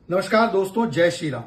नमस्कार दोस्तों, जय श्री राम।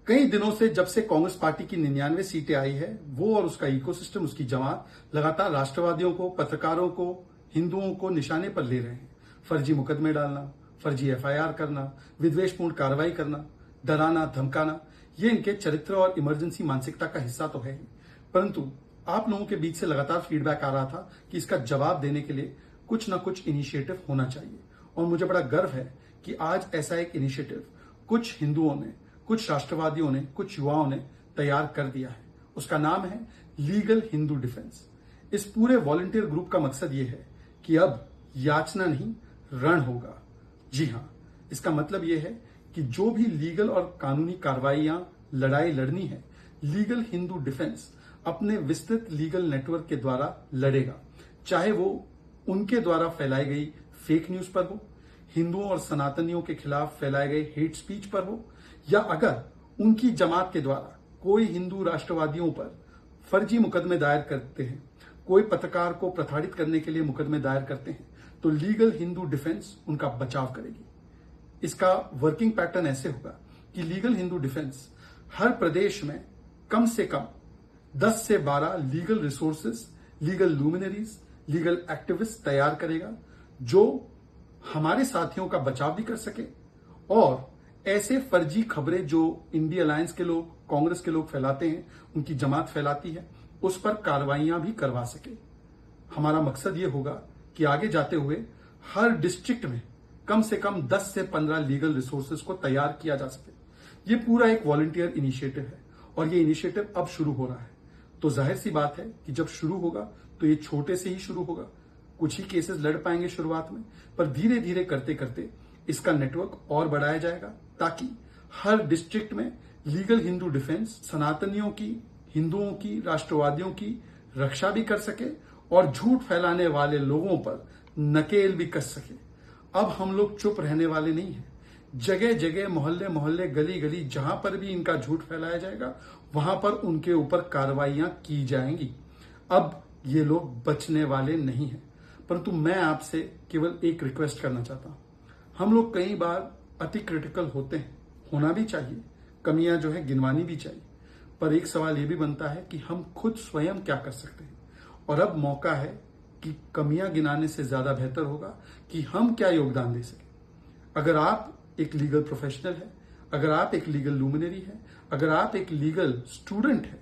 कई दिनों से जब से कांग्रेस पार्टी की 99 सीटें आई है, वो और उसका इकोसिस्टम, उसकी जमात लगातार राष्ट्रवादियों को, पत्रकारों को, हिंदुओं को निशाने पर ले रहे हैं। फर्जी मुकदमे डालना, फर्जी एफआईआर करना, विद्वेषपूर्ण कार्रवाई करना, डराना, धमकाना, ये इनके चरित्र और इमरजेंसी मानसिकता का हिस्सा तो है ही। परंतु आप लोगों के बीच से लगातार फीडबैक आ रहा था कि इसका जवाब देने के लिए कुछ ना कुछ इनिशिएटिव होना चाहिए। और मुझे बड़ा गर्व है कि आज ऐसा एक इनिशिएटिव कुछ हिंदुओं ने, कुछ राष्ट्रवादियों ने, कुछ युवाओं ने तैयार कर दिया है। उसका नाम है लीगल हिंदू डिफेंस। इस पूरे वॉलंटियर ग्रुप का मकसद ये है कि अब याचना नहीं, रण होगा। जी हां, इसका मतलब ये है कि जो भी लीगल और कानूनी कार्रवाइयां, लड़ाई लड़नी है, लीगल हिंदू डिफेंस अपने विस्तृत लीगल नेटवर्क के द्वारा लड़ेगा। चाहे वो उनके द्वारा फैलाई गई फेक न्यूज पर हो, हिंदुओं और सनातनियों के खिलाफ फैलाए गए हेट स्पीच पर हो, या अगर उनकी जमात के द्वारा कोई हिंदू राष्ट्रवादियों पर फर्जी मुकदमे दायर करते हैं, कोई पत्रकार को प्रताड़ित करने के लिए मुकदमे दायर करते हैं, तो लीगल हिंदू डिफेंस उनका बचाव करेगी। इसका वर्किंग पैटर्न ऐसे होगा कि लीगल हिंदू डिफेंस हर प्रदेश में कम से कम 10 से 12 legal resources, legal luminaries, legal activist तैयार करेगा, जो हमारे साथियों का बचाव भी कर सके और ऐसे फर्जी खबरें जो इंडिया अलायंस के लोग, कांग्रेस के लोग फैलाते हैं, उनकी जमात फैलाती है, उस पर कार्रवाइयां भी करवा सके। हमारा मकसद ये होगा कि आगे जाते हुए हर डिस्ट्रिक्ट में कम से कम 10 से 15 लीगल रिसोर्सेज को तैयार किया जा सके। ये पूरा एक वॉलंटियर इनिशिएटिव है और ये इनिशिएटिव अब शुरू हो रहा है। तो जाहिर सी बात है कि जब शुरू होगा तो ये छोटे से ही शुरू होगा। कुछ ही केसेस लड़ पाएंगे शुरुआत में, पर धीरे धीरे करते करते इसका नेटवर्क और बढ़ाया जाएगा, ताकि हर डिस्ट्रिक्ट में लीगल हिंदू डिफेंस सनातनियों की, हिंदुओं की, राष्ट्रवादियों की रक्षा भी कर सके और झूठ फैलाने वाले लोगों पर नकेल भी कस सके। अब हम लोग चुप रहने वाले नहीं हैं। जगह जगह, मोहल्ले मोहल्ले, गली गली, जहां पर भी इनका झूठ फैलाया जाएगा, वहां पर उनके ऊपर कार्रवाइयां की जाएंगी। अब ये लोग बचने वाले नहीं हैं। परंतु मैं आपसे केवल एक रिक्वेस्ट करना चाहता हूं। हम लोग कई बार अति क्रिटिकल होते हैं, होना भी चाहिए, कमियां जो है गिनवानी भी चाहिए, पर एक सवाल यह भी बनता है कि हम खुद स्वयं क्या कर सकते हैं। और अब मौका है कि कमियां गिनाने से ज्यादा बेहतर होगा कि हम क्या योगदान दे सकें। अगर आप एक लीगल प्रोफेशनल है, अगर आप एक लीगल लुमिनरी है, अगर आप एक लीगल स्टूडेंट है,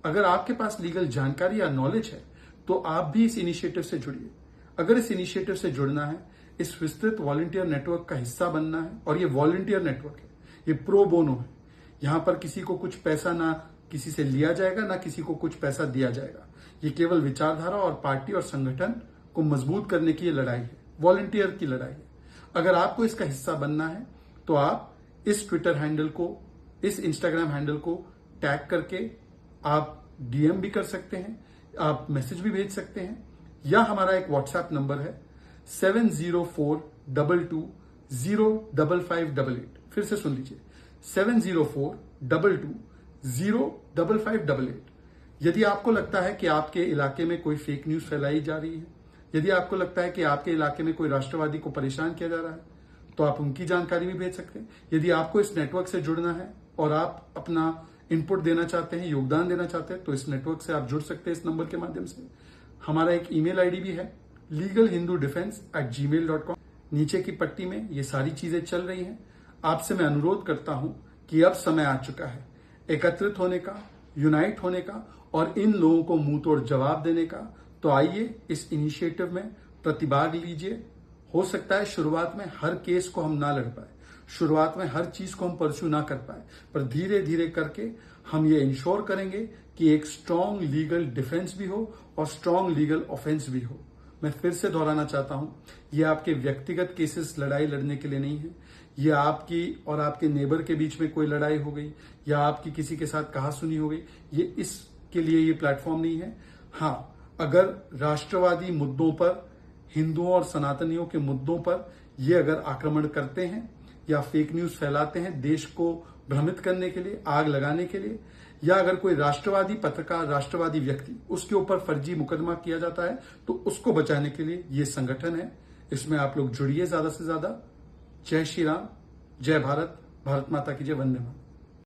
अगर आपके पास लीगल जानकारी या नॉलेज है, तो आप भी इस इनिशिएटिव से जुड़िए। अगर इस इनिशिएटिव से जुड़ना है, इस विस्तृत वॉलंटियर नेटवर्क का हिस्सा बनना है, और ये वॉलंटियर नेटवर्क है, ये प्रो बोनो है, यहां पर किसी को कुछ पैसा ना किसी से लिया जाएगा, ना किसी को कुछ पैसा दिया जाएगा। ये केवल विचारधारा और पार्टी और संगठन को मजबूत करने की ये लड़ाई है, वॉलंटियर की लड़ाई है। अगर आपको इसका हिस्सा बनना है तो आप इस ट्विटर हैंडल को, इस इंस्टाग्राम हैंडल को टैग करके आप डीएम भी कर सकते हैं, आप मैसेज भी भेज सकते हैं, या हमारा एक व्हाट्सएप नंबर है 7042205588। फिर से सुन लीजिए, 7042205588। यदि आपको लगता है कि आपके इलाके में कोई फेक न्यूज फैलाई जा रही है, यदि आपको लगता है कि आपके इलाके में कोई राष्ट्रवादी को परेशान किया जा रहा है, तो आप उनकी जानकारी भी भेज सकते हैं। यदि आपको इस नेटवर्क से जुड़ना है और आप अपना इनपुट देना चाहते हैं, योगदान देना चाहते हैं, तो इस नेटवर्क से आप जुड़ सकते हैं इस नंबर के माध्यम से। हमारा एक ईमेल आईडी भी है legalhindudefense@gmail.com। नीचे की पट्टी में ये सारी चीजें चल रही हैं। आपसे मैं अनुरोध करता हूं कि अब समय आ चुका है एकत्रित होने का, यूनाइट होने का और इन लोगों को मुंह तोड़ जवाब देने का। तो आइए इस इनिशिएटिव में प्रतिभाग लीजिए। हो सकता है शुरुआत में हर केस को हम ना लड़ पाए, शुरुआत में हर चीज को हम परस्यू ना कर पाए, पर धीरे धीरे करके हम ये इंश्योर करेंगे कि एक स्ट्रांग लीगल डिफेंस भी हो और स्ट्रांग लीगल ऑफेंस भी हो। मैं फिर से दोहराना चाहता हूं, ये आपके व्यक्तिगत केसेस लड़ाई लड़ने के लिए नहीं है। ये आपकी और आपके नेबर के बीच में कोई लड़ाई हो गई, या आपकी किसी के साथ कहासुनी हो गई, ये इसके लिए ये प्लेटफॉर्म नहीं है। हाँ, अगर राष्ट्रवादी मुद्दों पर, हिंदुओं और सनातनियों के मुद्दों पर ये अगर आक्रमण करते हैं या फेक न्यूज फैलाते हैं देश को भ्रमित करने के लिए, आग लगाने के लिए, या अगर कोई राष्ट्रवादी पत्रकार, राष्ट्रवादी व्यक्ति, उसके ऊपर फर्जी मुकदमा किया जाता है, तो उसको बचाने के लिए ये संगठन है। इसमें आप लोग जुड़िए ज्यादा से ज्यादा। जय श्री राम, जय भारत। भारत माता की जय, वंदे मातरम।